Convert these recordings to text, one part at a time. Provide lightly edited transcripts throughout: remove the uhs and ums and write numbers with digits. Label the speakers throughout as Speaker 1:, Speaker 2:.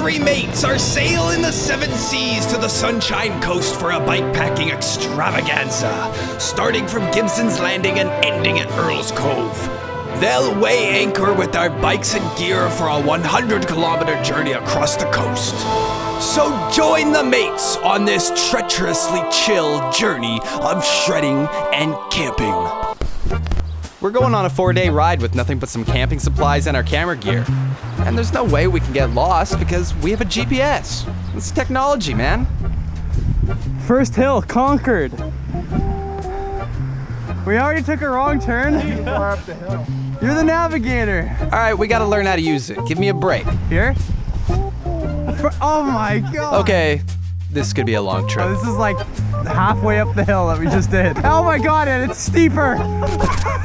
Speaker 1: three mates are sailing the seven seas to the Sunshine Coast for a bikepacking extravaganza, starting from Gibson's Landing and ending at Earl's Cove. They'll weigh anchor with their bikes and gear for a 100-kilometer journey across the coast. So join the mates on this treacherously chill journey of shredding and camping.
Speaker 2: We're going on a 4-day ride with nothing but some camping supplies and our camera gear. And there's no way we can get lost because we have a GPS. It's technology, man.
Speaker 3: First hill conquered. We already took a wrong turn. Up the hill. You're the navigator.
Speaker 2: All right, we gotta learn how to use it. Give me a break.
Speaker 3: Here? Oh my God.
Speaker 2: Okay, this could be a long trip.
Speaker 3: Oh, this is like halfway up the hill that we just did. Oh my God, and it's steeper.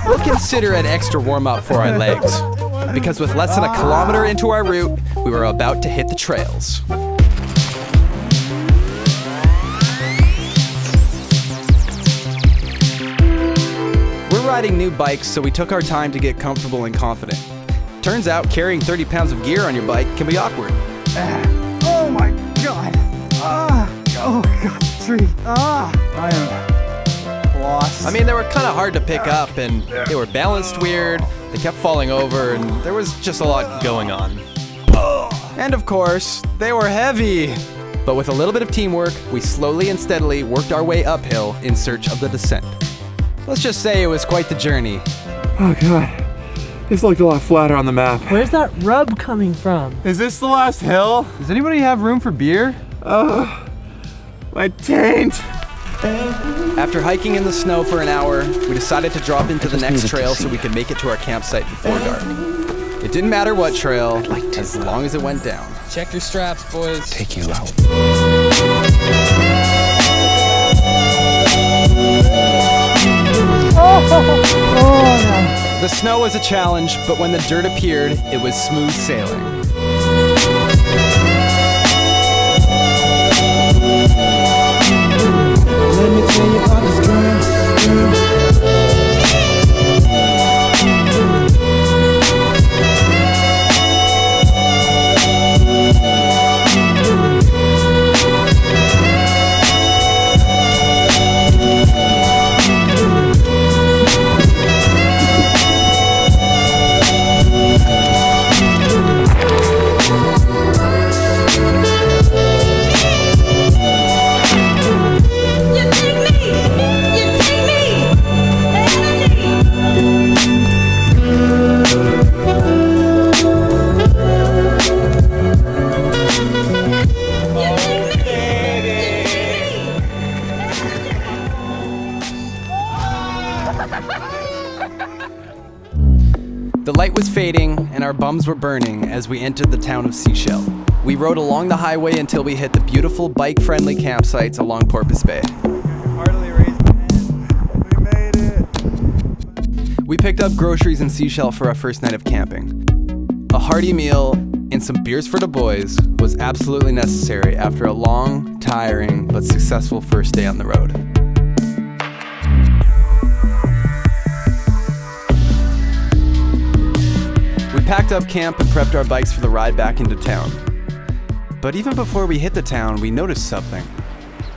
Speaker 2: We'll consider an extra warm-up for our legs, because with less than a kilometer into our route, we were about to hit the trails. We're riding new bikes, so we took our time to get comfortable and confident. Turns out carrying 30 pounds of gear on your bike can be awkward.
Speaker 3: Oh my God. Oh God, tree. I am lost.
Speaker 2: I mean, they were kind of hard to pick up, and they were balanced weird, they kept falling over, and there was just a lot going on. And of course, they were heavy. But with a little bit of teamwork, we slowly and steadily worked our way uphill in search of the descent. Let's just say it was quite the journey.
Speaker 4: Oh God, this looked a lot flatter on the map.
Speaker 5: Where's that rub coming from?
Speaker 4: Is this the last hill?
Speaker 3: Does anybody have room for beer?
Speaker 4: My taint.
Speaker 2: After hiking in the snow for an hour, we decided to drop into the next trail so we could make it to our campsite before dark. It didn't matter what trail, as long as it went down.
Speaker 6: Check your straps, boys.
Speaker 4: Take you out.
Speaker 2: The snow was a challenge, but when the dirt appeared, it was smooth sailing.
Speaker 7: Let me tell you about this girl.
Speaker 2: The light was fading and our bums were burning as we entered the town of Seashell. We rode along the highway until we hit the beautiful bike-friendly campsites along Porpoise Bay.
Speaker 3: Heartily raised hand. We made it.
Speaker 2: We picked up groceries in Seashell for our first night of camping. A hearty meal and some beers for the boys was absolutely necessary after a long, tiring, but successful first day on the road. We packed up camp and prepped our bikes for the ride back into town. But even before we hit the town, we noticed something.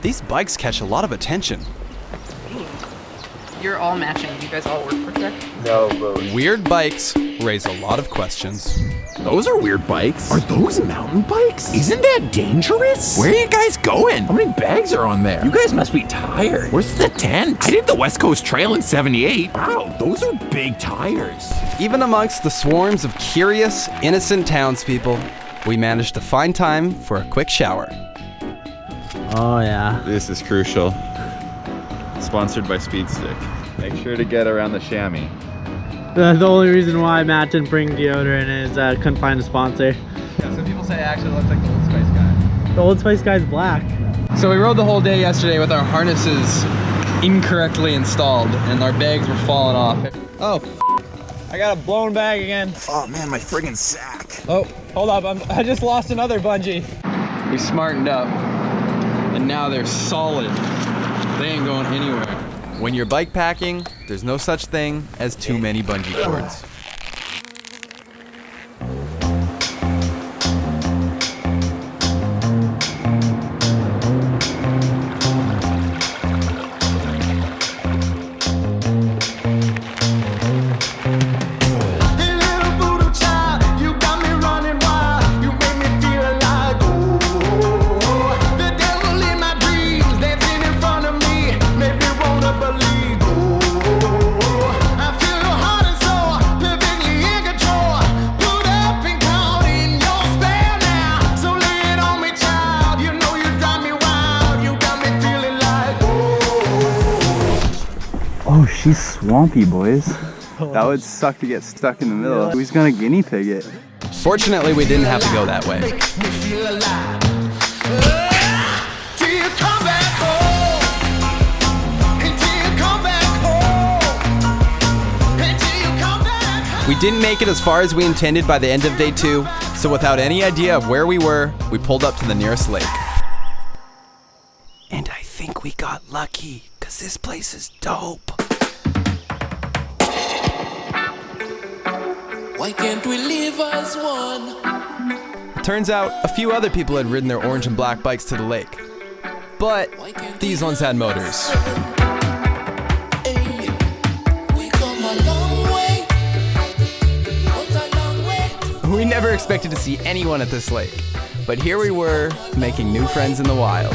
Speaker 2: These bikes catch a lot of attention.
Speaker 8: You're all matching. Do you guys all work for Trek?
Speaker 4: No, bro.
Speaker 2: Weird bikes raise a lot of questions.
Speaker 9: Those are weird bikes. Are those mountain bikes? Isn't that dangerous? Where are you guys going? How many bags are on there? You guys must be tired. Where's the tent? I did the West Coast Trail in '78. Wow, those are big tires.
Speaker 2: Even amongst the swarms of curious, innocent townspeople, we managed to find time for a quick shower.
Speaker 5: Oh yeah.
Speaker 4: This is crucial. Sponsored by Speedstick. Make sure to get around the chamois.
Speaker 5: The only reason why Matt didn't bring deodorant is couldn't find a sponsor.
Speaker 3: Yeah, some people say it actually looks like the Old Spice guy.
Speaker 5: The Old Spice guy's black.
Speaker 6: So we rode the whole day yesterday with our harnesses incorrectly installed and our bags were falling off.
Speaker 3: Oh, I got a blown bag again.
Speaker 9: Oh man, my friggin' sack.
Speaker 3: Oh, hold up, I just lost another bungee.
Speaker 6: We smartened up and now they're solid. They ain't going anywhere.
Speaker 2: When you're bike packing, there's no such thing as too many bungee cords.
Speaker 3: Oh, she's swampy, boys. That would suck to get stuck in the middle. Who's gonna guinea pig it?
Speaker 2: Fortunately, we didn't have to go that way. We didn't make it as far as we intended by the end of day 2, so without any idea of where we were, we pulled up to the nearest lake. And I think we got lucky, because this place is dope.
Speaker 7: Why can't we live as one?
Speaker 2: Turns out, a few other people had ridden their orange and black bikes to the lake. But these ones had motors. We never expected to see anyone at this lake, but here we were, making new friends in the wild.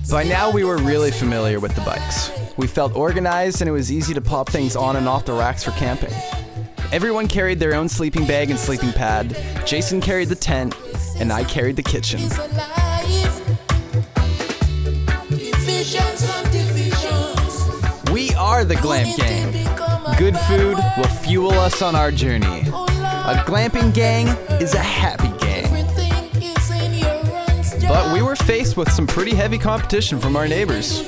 Speaker 2: By now we were really familiar with the bikes. We felt organized and it was easy to pop things on and off the racks for camping. Everyone carried their own sleeping bag and sleeping pad. Jason carried the tent, and I carried the kitchen. We are the Glam Gang. Good food will fuel us on our journey. A glamping gang is a happy gang. But we were faced with some pretty heavy competition from our neighbors.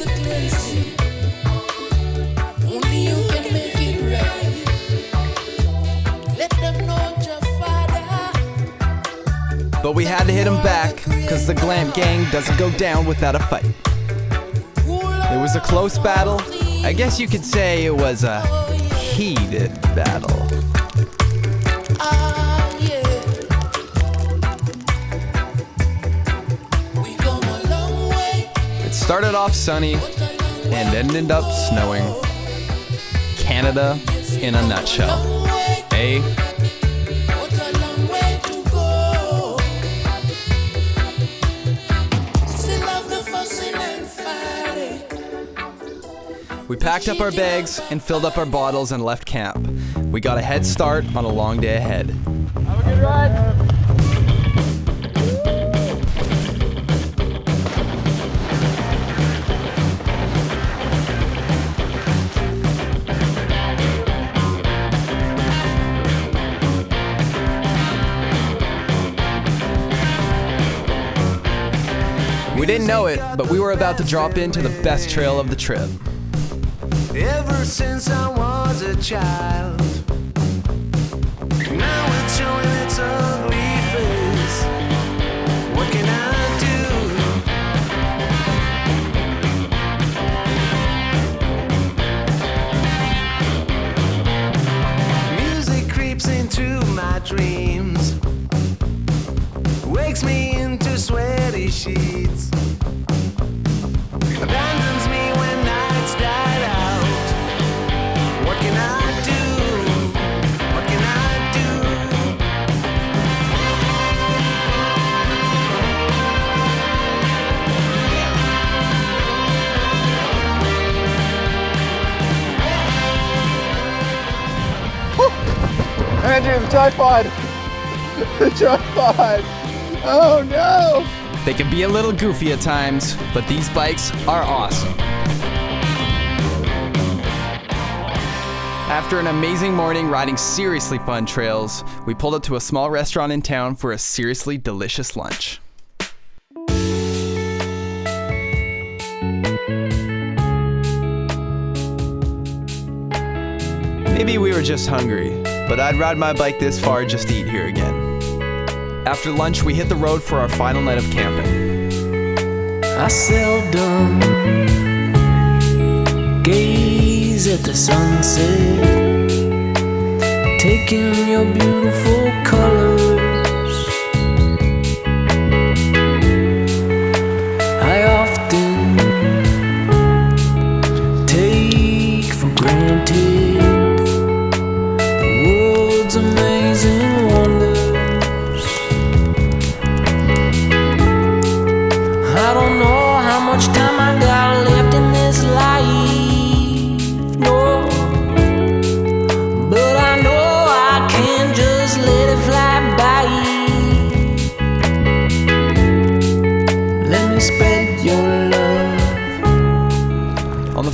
Speaker 2: But we had to hit them back, because the Glam Gang doesn't go down without a fight. It was a close battle. I guess you could say it was a heated battle. It started off sunny and ended up snowing. Canada in a nutshell. Eh? We packed up our bags and filled up our bottles and left camp. We got a head start on a long day ahead.
Speaker 6: Have a good ride.
Speaker 2: We didn't know it, but we were about to drop into the best trail of the trip.
Speaker 7: Ever since I was a child, now it's showing its ugly face. What can I do? Music creeps into my dreams, wakes me into sweaty sheets, abandons me when nights died out. What can I do? What can I do?
Speaker 6: Andrew, the tripod. The tripod. Oh no.
Speaker 2: They can be a little goofy at times, but these bikes are awesome. After an amazing morning riding seriously fun trails, we pulled up to a small restaurant in town for a seriously delicious lunch. Maybe we were just hungry, but I'd ride my bike this far just to eat here again. After lunch, we hit the road for our final night of camping.
Speaker 7: I seldom gaze at the sunset, taking your beautiful colors. I often take for granted the world's amazing wonders. I don't know how much time I got left in this life, no, but I know I can't just let it fly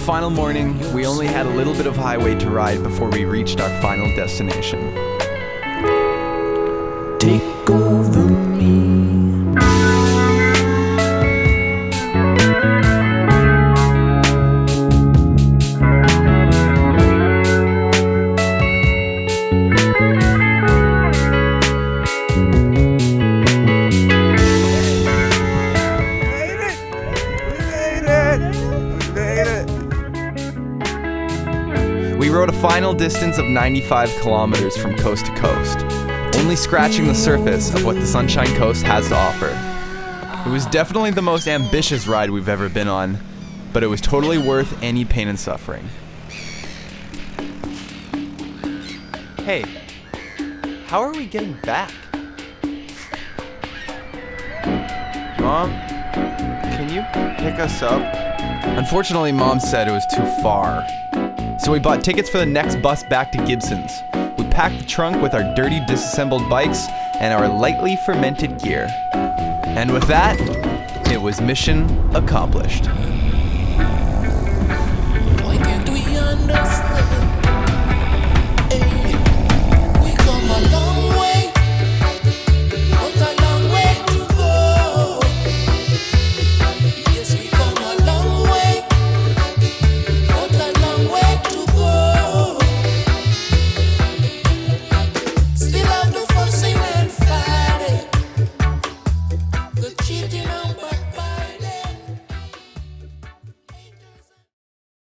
Speaker 2: final morning, we only had a little bit of highway to ride before we reached our final destination.
Speaker 7: Take over me.
Speaker 2: We rode a final distance of 95 kilometers from coast to coast, only scratching the surface of what the Sunshine Coast has to offer. It was definitely the most ambitious ride we've ever been on, but it was totally worth any pain and suffering. Hey, how are we getting back? Mom, can you pick us up? Unfortunately, Mom said it was too far. So we bought tickets for the next bus back to Gibson's. We packed the trunk with our dirty disassembled bikes and our lightly fermented gear. And with that, it was mission accomplished.
Speaker 7: Why can't we understand?